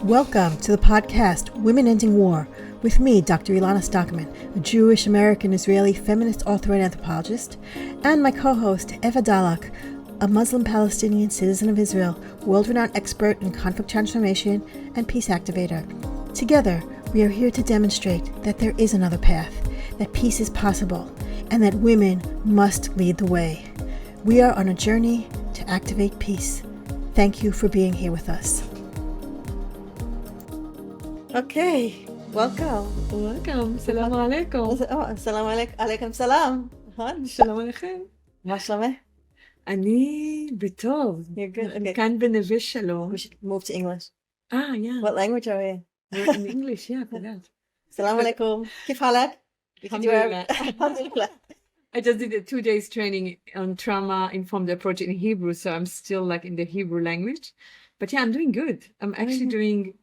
Welcome to the podcast Women Ending War with me, Dr. Elana Sztokman, a Jewish American Israeli feminist author and anthropologist, and my co-host Eva Dalak, a Muslim-Palestinian citizen of Israel, world-renowned expert in conflict transformation and peace activator. Together, we are here to demonstrate that there is another path, that peace is possible, and that women must lead the way. We are on a journey to activate peace. Thank you for being here with us. Okay, welcome. Welcome. Salam alaikum. Salam alaikum salam. שלום עליכם. מה שלומך? אני בטוב. You're good. Okay. כאן בנווה שלום. We should move to English. Yeah. What language are we? We're in English, yeah, for that. Salam alaikum. Kif halak? Alhamdulillah. Alhamdulillah. I just did a 2 days training on trauma-informed approach in Hebrew, so I'm still like in the Hebrew language. But yeah, I'm doing good. I'm actually doing,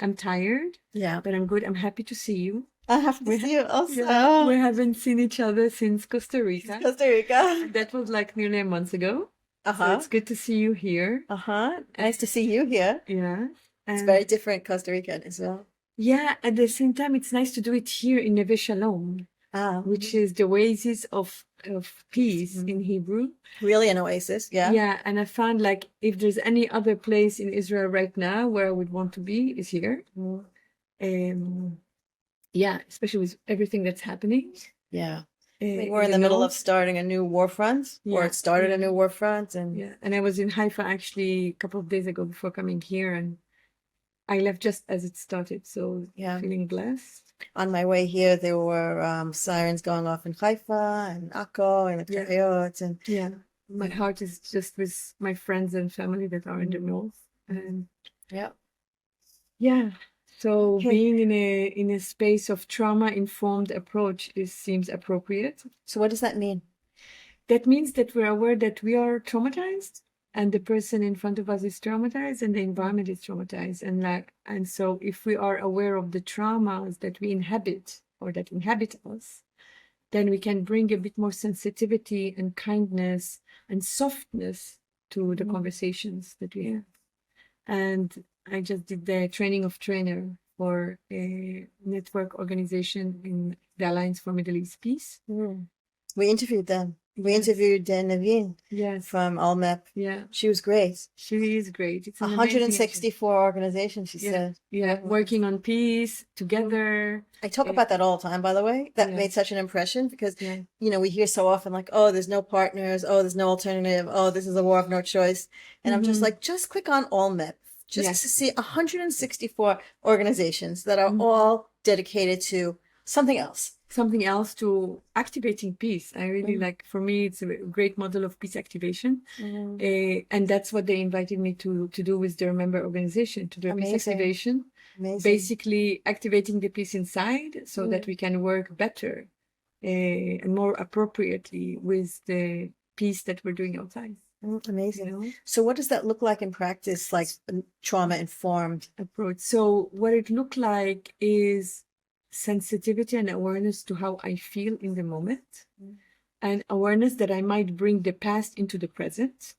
I'm tired, Yeah. but I'm good. I'm happy to see you. I have to see you also. Yeah, we haven't seen each other since Costa Rica. Costa Rica. That was like nearly a month ago. So Uh-huh. it's good to see you here. Nice to see you here. Yeah. It's very different, Costa Rica and Israel. Yeah, at the same time, it's nice to do it here in Neve Shalom, which is the oasis of peace in Hebrew. Really an oasis, yeah. Yeah, and I found like if there's any other place in Israel right now where I would want to be is here. Yeah, especially with everything that's happening. Yeah. We're in the middle of starting a new war front, or it started a new war front. And I was in Haifa actually a couple of days ago before coming here, and I left just as it started, so feeling blessed. On my way here, there were sirens going off in Haifa and Akko and the cohosts. And My heart is just with my friends and family that are in the north. And so being in a space of trauma-informed approach seems appropriate. So what does that mean? That means that we're aware that we are traumatized, and the person in front of us is traumatized, and the environment is traumatized. And so if we are aware of the traumas that we inhabit or that inhabit us, then we can bring a bit more sensitivity and kindness and softness to the conversations that we have. And I just did the training of trainer for a network organization in the Alliance for Middle East Peace. We interviewed them. We interviewed Neve from Almep. Yeah. She was great. She is great. It's 164 organizations, she said. Yeah, working on peace together. I talk about that all the time, by the way. That made such an impression because, you know, we hear so often like, oh, there's no partners. Oh, there's no alternative. Oh, this is a war of no choice. And I'm just like, just click on Almep. Just to see 164 organizations that are all dedicated to something else. Something else to activating peace. I really like, for me, it's a great model of peace activation. And that's what they invited me to do with their member organization, to do a peace activation. Basically activating the peace inside so that we can work better and more appropriately with the peace that we're doing outside. Amazing. You know? So what does that look like in practice, like trauma-informed approach? So what it looked like is sensitivity and awareness to how I feel in the moment, and awareness that I might bring the past into the present,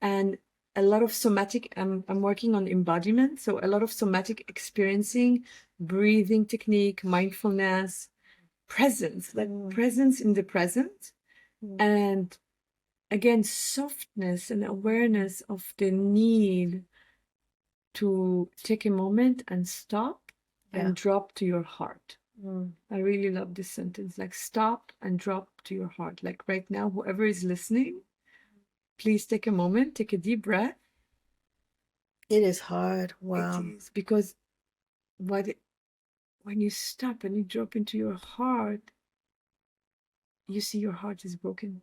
and a lot of somatic, I'm working on embodiment, so a lot of somatic experiencing, breathing technique, mindfulness, presence, like presence in the present, and again, softness and awareness of the need to take a moment and stop and drop to your heart. I really love this sentence, like stop and drop to your heart. Like right now, whoever is listening, please take a moment, take a deep breath. It is hard. Wow. It is, because when you stop and you drop into your heart, you see your heart is broken.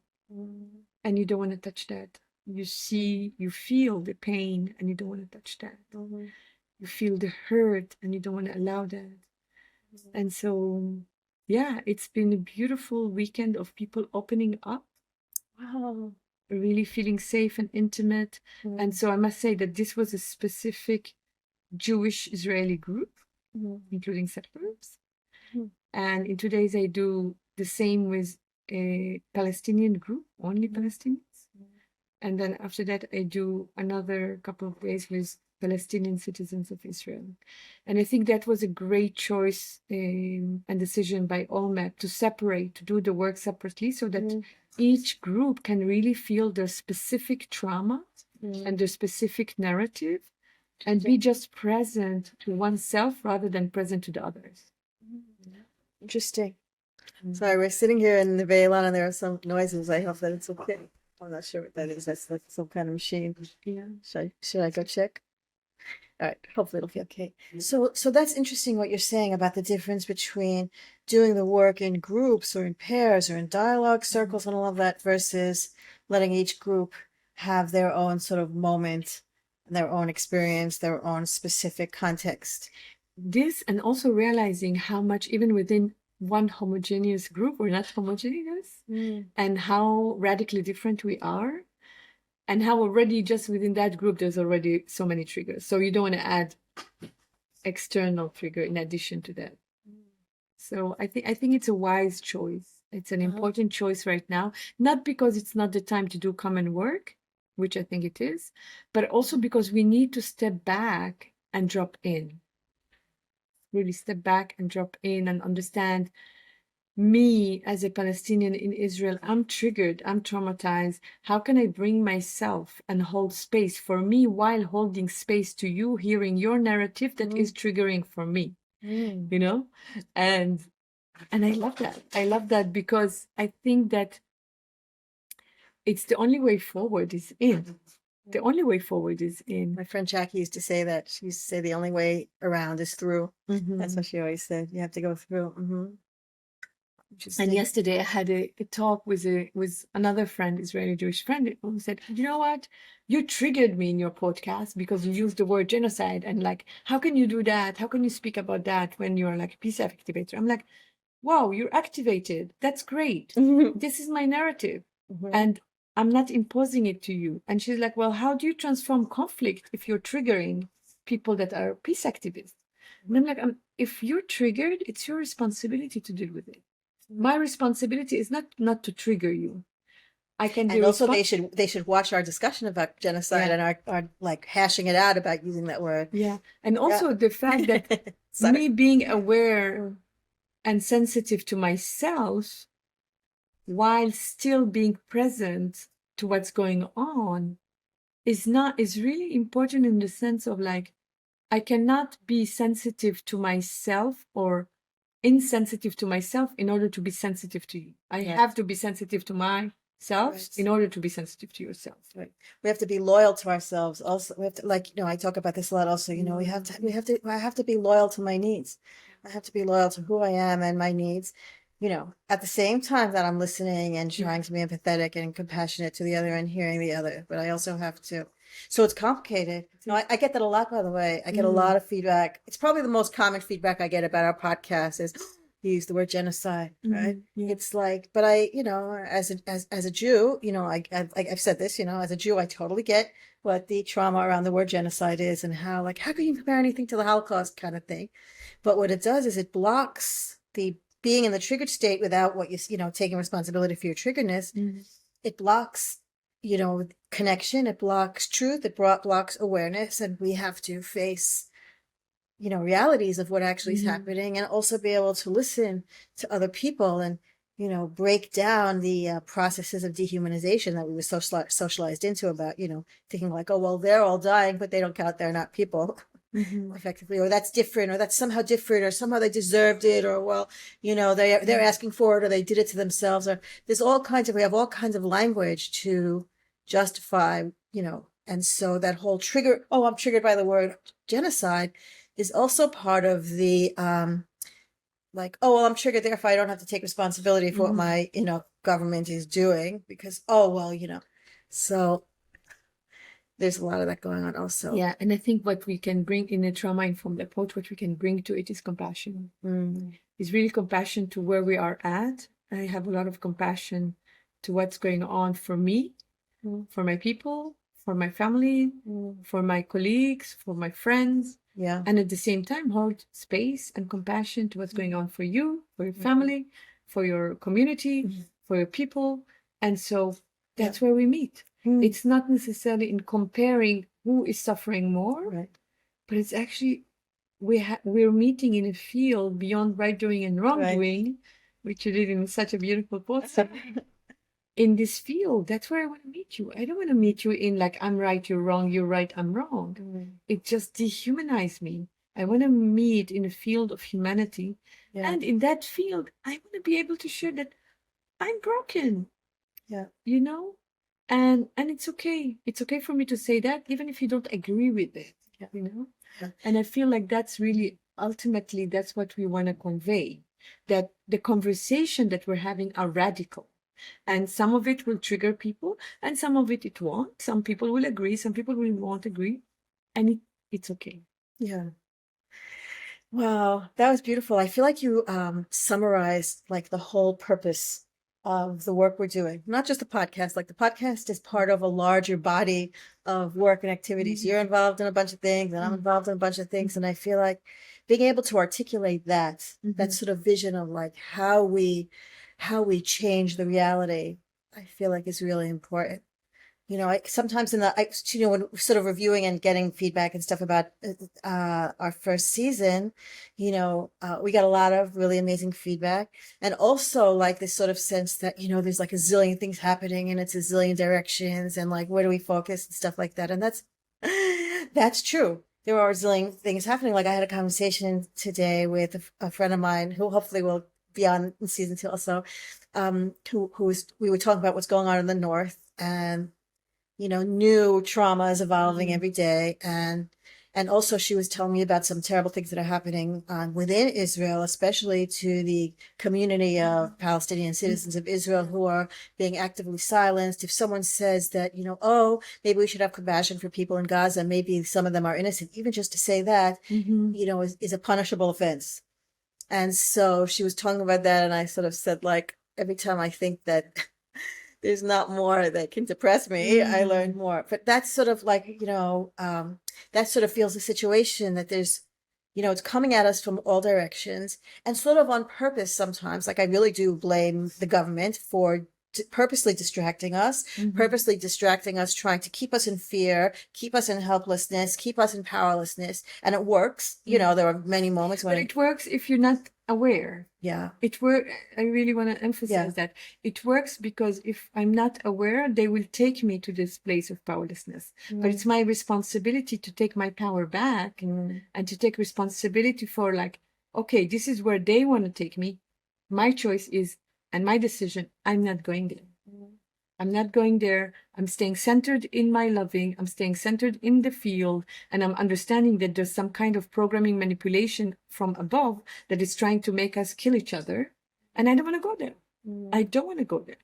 And you don't want to touch that. You feel the pain and you don't want to touch that. You feel the hurt and you don't want to allow that. And so, it's been a beautiful weekend of people opening up. Wow. Really feeling safe and intimate. And so I must say that this was a specific Jewish Israeli group, including settlers. And in 2 days I do the same with a Palestinian group, only Palestinians. And then after that, I do another couple of days with Palestinian citizens of Israel. And I think that was a great choice and decision by Olmec to separate, to do the work separately so that each group can really feel their specific trauma and their specific narrative and be just present to oneself rather than present to the others. Interesting. Sorry, we're sitting here in the Elana, and there are some noises. I hope that it's okay. I'm not sure what that is. That's like some kind of machine. Yeah. Should I go check? All right. Hopefully it'll be okay. So that's interesting what you're saying about the difference between doing the work in groups or in pairs or in dialogue circles and all of that versus letting each group have their own sort of moment, their own experience, their own specific context. This, and also realizing how much even within one homogeneous group, we're not homogeneous, and how radically different we are, and how already just within that group there's already so many triggers. So you don't want to add external trigger in addition to that. So I think it's a wise choice. It's an important choice right now, not because it's not the time to do common work, which I think it is, but also because we need to step back and drop in. Really step back and drop in and understand me as a Palestinian in Israel. I'm triggered, I'm traumatized. How can I bring myself and hold space for me while holding space to you, hearing your narrative that is triggering for me, you know? And I love that. I love that because I think that it's the only way forward is in. The only way forward is in. My friend Jackie used to say that. She used to say the only way around is through. That's what she always said. You have to go through. And yesterday I had a talk with another friend, Israeli Jewish friend, who said, you know what? You triggered me in your podcast because you used the word genocide. And like, how can you do that? How can you speak about that when you're like a peace activator? I'm like, wow, you're activated. That's great. This is my narrative. And I'm not imposing it to you. And she's like, well, how do you transform conflict if you're triggering people that are peace activists? And I'm like, if you're triggered, it's your responsibility to deal with it. My responsibility is not to trigger you. I can do. And also, they should watch our discussion about genocide and our like hashing it out about using that word. Yeah, and also the fact that me being aware and sensitive to myself while still being present to what's going on is really important in the sense of like, I cannot be sensitive to myself or insensitive to myself in order to be sensitive to you. I have to be sensitive to myself in order to be sensitive to yourself. Right. We have to be loyal to ourselves. Also, we have to, like, I talk about this a lot. Also, I have to be loyal to my needs. I have to be loyal to who I am and my needs. At the same time that I'm listening and trying to be empathetic and compassionate to the other and hearing the other, but I also have to. So it's complicated. I get that a lot, by the way. I get a lot of feedback. It's probably the most common feedback I get about our podcast is you use the word genocide, right? It's like, but I, as a Jew, I've said this, as a Jew, I totally get what the trauma around the word genocide is and how can you compare anything to the Holocaust kind of thing? But what it does is it blocks the being in the triggered state without what taking responsibility for your triggeredness. It blocks connection, it blocks truth, it blocks awareness, and we have to face realities of what actually is happening and also be able to listen to other people and break down the processes of dehumanization that we were socialized into about thinking like, oh well, they're all dying but they don't count, they're not people. Effectively, or that's different, or that's somehow different, or somehow they deserved it, or well, they're asking for it, or they did it to themselves, or we have all kinds of language to justify, and so that whole trigger, oh, I'm triggered by the word genocide, is also part of the like, oh well, I'm triggered, therefore I don't have to take responsibility for what my government is doing because so there's a lot of that going on also. Yeah, and I think what we can bring in a trauma-informed approach, what we can bring to it is compassion. It's really compassion to where we are at. I have a lot of compassion to what's going on for me, for my people, for my family, for my colleagues, for my friends. Yeah. And at the same time, hold space and compassion to what's going on for you, for your family, for your community, for your people. And so that's where we meet. It's not necessarily in comparing who is suffering more, Right. but it's actually we're meeting in a field beyond right doing and wrongdoing, which you did in such a beautiful post. In this field, that's where I want to meet you. I don't want to meet you in like, I'm right, you're wrong, you're right, I'm wrong. It just dehumanized me. I want to meet in a field of humanity. Yeah. And in that field, I want to be able to share that I'm broken. Yeah. You know? And it's okay. It's okay for me to say that, even if you don't agree with it. Yeah. You know? Yeah. And I feel like that's really, ultimately, that's what we want to convey. That the conversation that we're having are radical. And some of it will trigger people, and some of it won't. Some people will agree, some people won't agree. And it's okay. Yeah. Wow, that was beautiful. I feel like you summarized like the whole purpose of the work we're doing. Not just the podcast, like the podcast is part of a larger body of work and activities. You're involved in a bunch of things, and I'm involved in a bunch of things. And I feel like being able to articulate that sort of vision of like how we change the reality, I feel like is really important. You know, sometimes when we're sort of reviewing and getting feedback and stuff about our first season, we got a lot of really amazing feedback, and also like this sort of sense that there's like a zillion things happening and it's a zillion directions, and like where do we focus and stuff like that, and that's true. There are a zillion things happening. Like I had a conversation today with a friend of mine who hopefully will be on in season 2 also, we were talking about what's going on in the north, and new trauma is evolving every day. And also she was telling me about some terrible things that are happening within Israel, especially to the community of Palestinian citizens of Israel who are being actively silenced. If someone says that, oh, maybe we should have compassion for people in Gaza, maybe some of them are innocent, even just to say that, is a punishable offense. And so she was talking about that, and I sort of said, like, every time I think that there's not more that can depress me, I learn more. But that's sort of like, that sort of feels the situation that there's, it's coming at us from all directions, and sort of on purpose sometimes. Like I really do blame the government for purposely distracting us, trying to keep us in fear, keep us in helplessness, keep us in powerlessness. And it works. There are many moments when it works if you're not aware. Yeah. It works. I really want to emphasize that it works, because if I'm not aware, they will take me to this place of powerlessness. But it's my responsibility to take my power back and to take responsibility for like, okay, this is where they want to take me. My choice is, and my decision, I'm not going there. I'm not going there. I'm staying centered in my loving. I'm staying centered in the field. And I'm understanding that there's some kind of programming manipulation from above that is trying to make us kill each other. And I don't want to go there. I don't want to go there.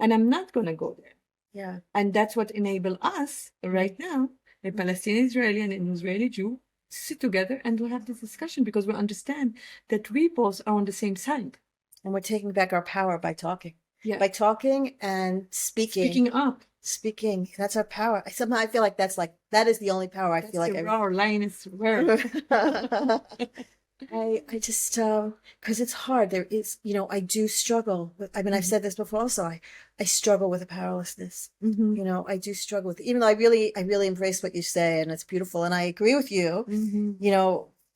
And I'm not going to go there. Yeah. And that's what enables us right now, a Palestinian Israeli and an Israeli Jew, to sit together and we'll have this discussion, because we understand that we both are on the same side. And we're taking back our power by talking. Yeah. By talking and speaking. Speaking up. Speaking. That's our power. Somehow I feel like that is the only power that's feel like. The raw lioness word. I just, because it's hard. There is, I do struggle with, I've said this before also, I struggle with the powerlessness. I do struggle with, even though I really embrace what you say, and it's beautiful, and I agree with you,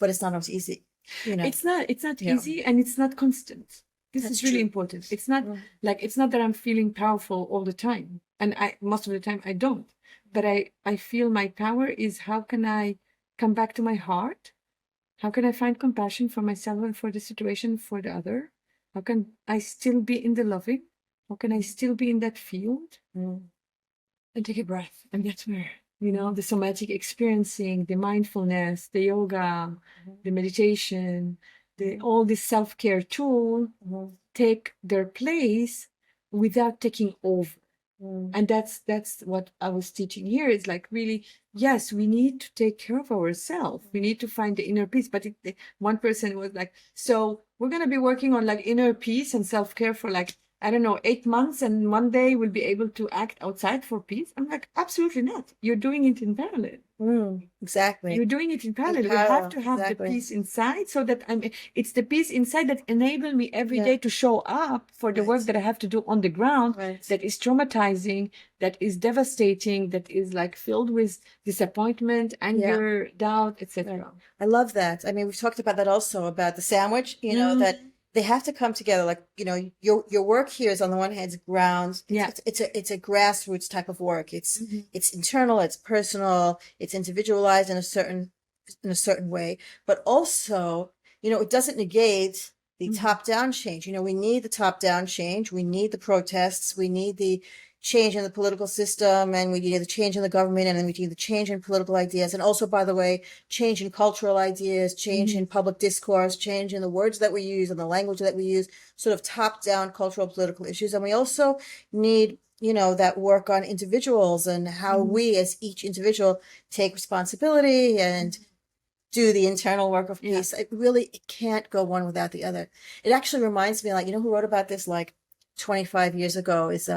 but it's not always easy. It's not easy, and it's not constant. This is really important. It's not it's not that I'm feeling powerful all the time. And most of the time I don't. But I feel my power is, how can I come back to my heart? How can I find compassion for myself and for the situation, for the other? How can I still be in the loving? How can I still be in that field? And take a breath. And that's where, the somatic experiencing, the mindfulness, the yoga, the meditation, all this self-care tool take their place without taking over. And that's what I was teaching here, is like, really, yes, we need to take care of ourselves. We need to find the inner peace. But one person was like, so we're going to be working on like inner peace and self-care for like I don't know, 8 months and one day we'll be able to act outside for peace. I'm like, absolutely not. You're doing it in parallel. Exactly. You're doing it in parallel. In We have parallel, to have exactly. the peace inside so that it's the peace inside that enable me every day to show up for the work that I have to do on the ground that is traumatizing, that is devastating, that is like filled with disappointment, anger, doubt, etc. I love that. I mean, we've talked about that also, about the sandwich, you know, that they have to come together. Like, you know, your work here is on the one hand, it's grounds. It's a grassroots type of work. It's internal, it's personal, it's individualized in a certain way, but also, you know, it doesn't negate the top-down change. You know, we need the top-down change. We need the protests. We need the change in the political system, and we need the change in the government, and then we need the change in political ideas. And also, by the way, change in cultural ideas, change in public discourse, change in the words that we use and the language that we use, sort of top-down cultural political issues. And we also need, you know, that work on individuals and how we as each individual take responsibility and do the internal work of peace. It can't go one without the other. It actually reminds me, like, you know who wrote about this like 25 years ago is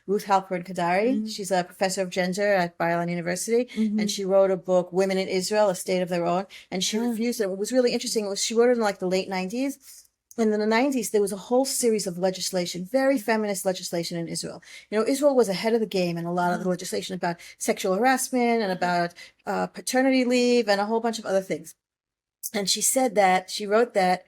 Ruth Halpern Kadari. She's a professor of gender at Bar-Ilan University, and she wrote a book, Women in Israel, A State of Their Own, and she refused it. What was really interesting was she wrote it in like the late 90s. And in the 90s, there was a whole series of legislation, very feminist legislation in Israel. You know, Israel was ahead of the game in a lot of the legislation about sexual harassment and about paternity leave and a whole bunch of other things. And she wrote that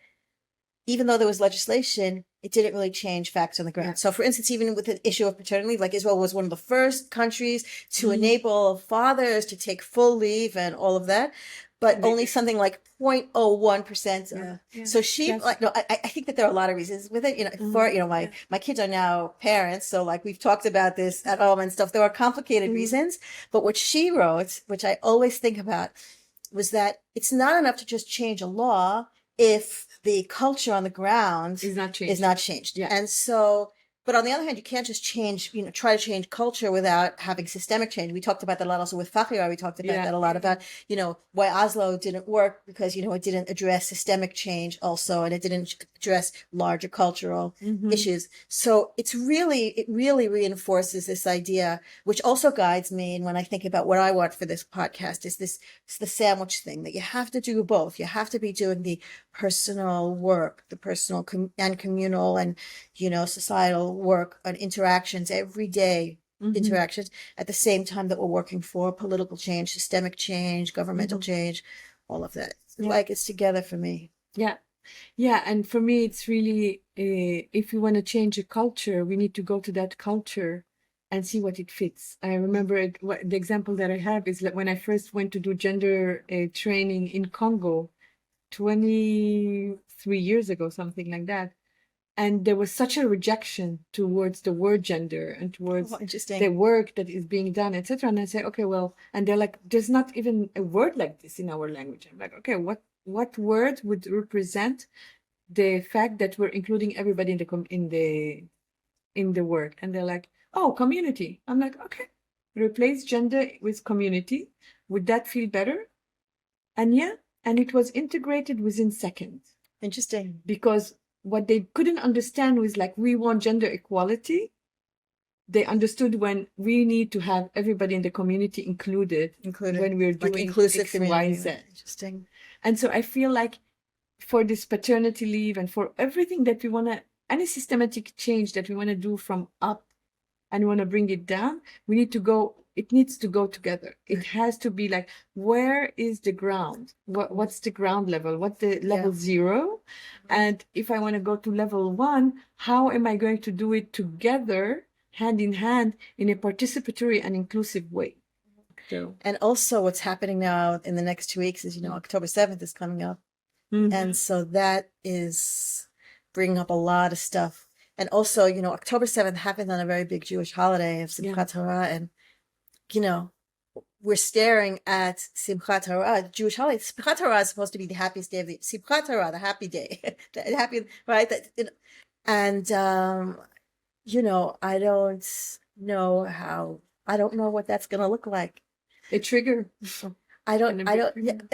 even though there was legislation, it didn't really change facts on the ground. So, for instance, even with the issue of paternity leave, like Israel was one of the first countries to enable fathers to take full leave and all of that, but only something like 0.01%. So I think that there are a lot of reasons with it. You know, my kids are now parents, so like we've talked about this at home and stuff. There are complicated reasons, but what she wrote, which I always think about, was that it's not enough to just change a law if the culture on the ground is not changed. And so, but on the other hand, you can't just try to change culture without having systemic change. We talked about that a lot also with Fakhira. We talked about that a lot about, you know, why Oslo didn't work because, you know, it didn't address systemic change also, and it didn't address larger cultural issues. So it really reinforces this idea, which also guides me. And when I think about what I want for this podcast it's the sandwich thing, that you have to do both. You have to be doing the personal work, the personal and communal and, you know, societal work on interactions every day, interactions at the same time that we're working for political change, systemic change, governmental change, all of that. Like it's together for me. Yeah, and for me, it's really, if we want to change a culture, we need to go to that culture and see what it fits. I remember the example that I have is that when I first went to do gender training in Congo 23 years ago, something like that. And there was such a rejection towards the word gender and towards the work that is being done, etc. And I say, okay, well, and they're like, there's not even a word like this in our language. I'm like, okay, what word would represent the fact that we're including everybody in the work? And they're like, oh, community. I'm like, okay, replace gender with community. Would that feel better? And and it was integrated within seconds. Interesting. Because what they couldn't understand was like, we want gender equality. They understood when we need to have everybody in the community included when we're doing like inclusive X, Y, Z. Interesting. And so I feel like for this paternity leave and for everything that we want to, any systematic change that we want to do from up and we want to bring it down, it needs to go together. It has to be like, where is the ground? What's the ground level? What's the level 0? And if I want to go to level 1, how am I going to do it together, hand in hand, in a participatory and inclusive way? So. And also what's happening now in the next 2 weeks is, you know, October 7th is coming up. And so that is bringing up a lot of stuff. And also, you know, October 7th happened on a very big Jewish holiday of Simchat Torah. And, you know, we're staring at Simchat Torah, Jewish holiday. Simchat Torah is supposed to be the happiest day of the Simchat Torah, the happy day. The happy, right? And, you know, I don't know what that's going to look like. A trigger. I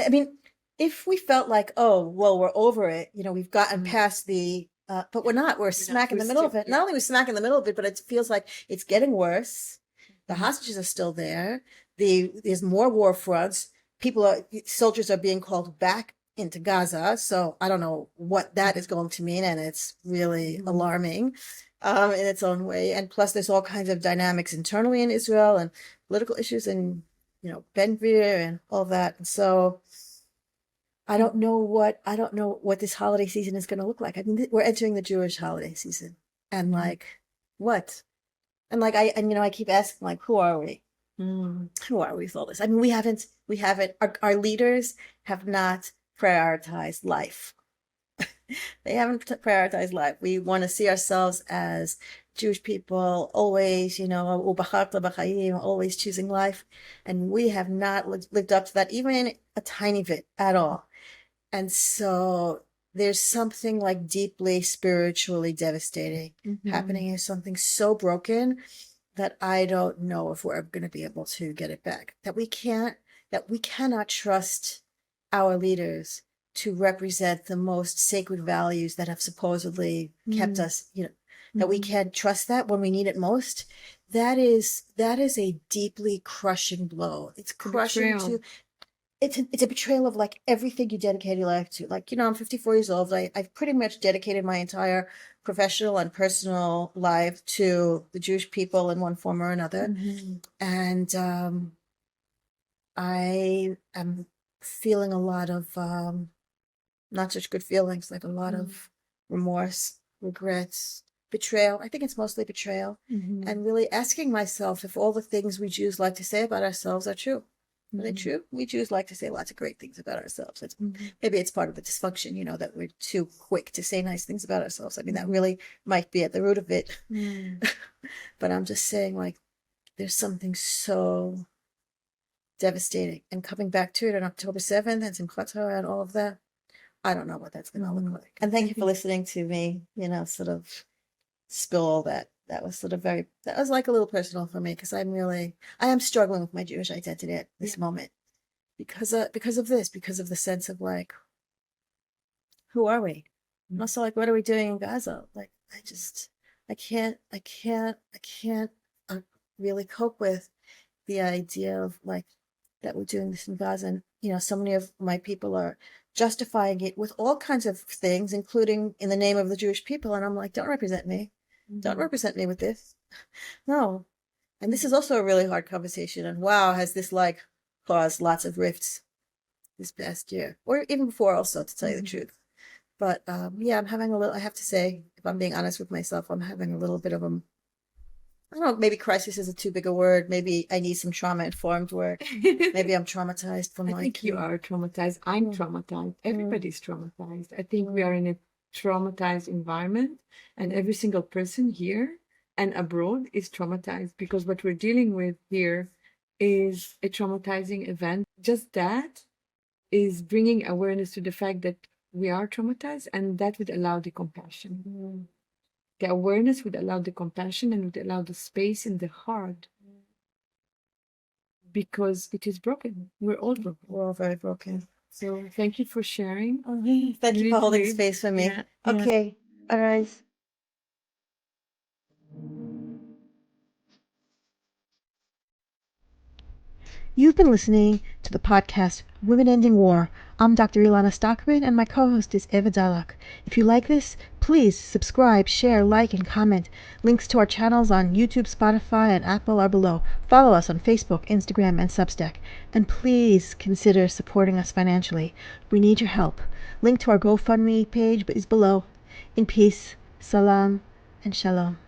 mean, if we felt like, oh, well, we're over it, you know, we've gotten past the but we're not. We're smack in the middle of it. Not only are we smack in the middle of it, but it feels like it's getting worse. The hostages are still there. There's more war fronts. Soldiers are being called back into Gaza. So I don't know what that is going to mean, and it's really alarming in its own way. And plus, there's all kinds of dynamics internally in Israel and political issues, and Ben Gvir and all that. And so I don't know what this holiday season is going to look like. I mean, we're entering the Jewish holiday season, and what? And I keep asking, who are we? Who are we with all this? I mean, we haven't. Our leaders have not prioritized life. They haven't prioritized life. We want to see ourselves as Jewish people, always, always choosing life, and we have not lived up to that, even a tiny bit at all. And so there's something deeply spiritually devastating happening here, something so broken that I don't know if we're ever going to be able to get it back. That we cannot trust our leaders to represent the most sacred values that have supposedly kept us, that we can't trust that when we need it most. That is a deeply crushing blow. It's crushing it's a betrayal of everything you dedicate your life to. I'm 54 years old. I've pretty much dedicated my entire professional and personal life to the Jewish people in one form or another. And I am feeling a lot of not such good feelings, a lot of remorse, regrets, betrayal. I think it's mostly betrayal. And really asking myself if all the things we Jews like to say about ourselves are true. Are they true? We Jews like to say lots of great things about ourselves. Maybe it's part of the dysfunction, that we're too quick to say nice things about ourselves. I mean, that really might be at the root of it. But I'm just saying, there's something so devastating. And coming back to it on October 7th and Simchat Torah and all of that, I don't know what that's going to look like. And thank you for listening to me, sort of spill all that. That was that was a little personal for me, because I am struggling with my Jewish identity at this moment because of this, because of the sense of who are we? And also what are we doing in Gaza? I can't really cope with the idea of that we're doing this in Gaza. And, so many of my people are justifying it with all kinds of things, including in the name of the Jewish people. And I'm don't represent me. Don't represent me with this. No. And this is also a really hard conversation. And wow, has this caused lots of rifts this past year, or even before also, to tell you the truth. But I'm having I have to say, if I'm being honest with myself, I'm having a little bit of I don't know, maybe crisis is a too big a word. Maybe I need some trauma-informed work. Maybe I'm traumatized from I think you are traumatized. I'm traumatized. Everybody's traumatized. I think we are in a traumatized environment, and every single person here and abroad is traumatized, because what we're dealing with here is a traumatizing event. Just that is bringing awareness to the fact that we are traumatized, and that would allow the compassion. The awareness would allow the compassion and would allow the space in the heart, because it is broken. We're all broken. We're all very broken. So thank you for sharing. Thank you for holding space for me. Yeah. Okay. All right. You've been listening to the podcast Women Ending War. I'm Dr. Elana Sztokman, and my co-host is Eva Dalak. If you like this, please subscribe, share, like, and comment. Links to our channels on YouTube, Spotify, and Apple are below. Follow us on Facebook, Instagram, and Substack. And please consider supporting us financially. We need your help. Link to our GoFundMe page is below. In peace, salam, and shalom.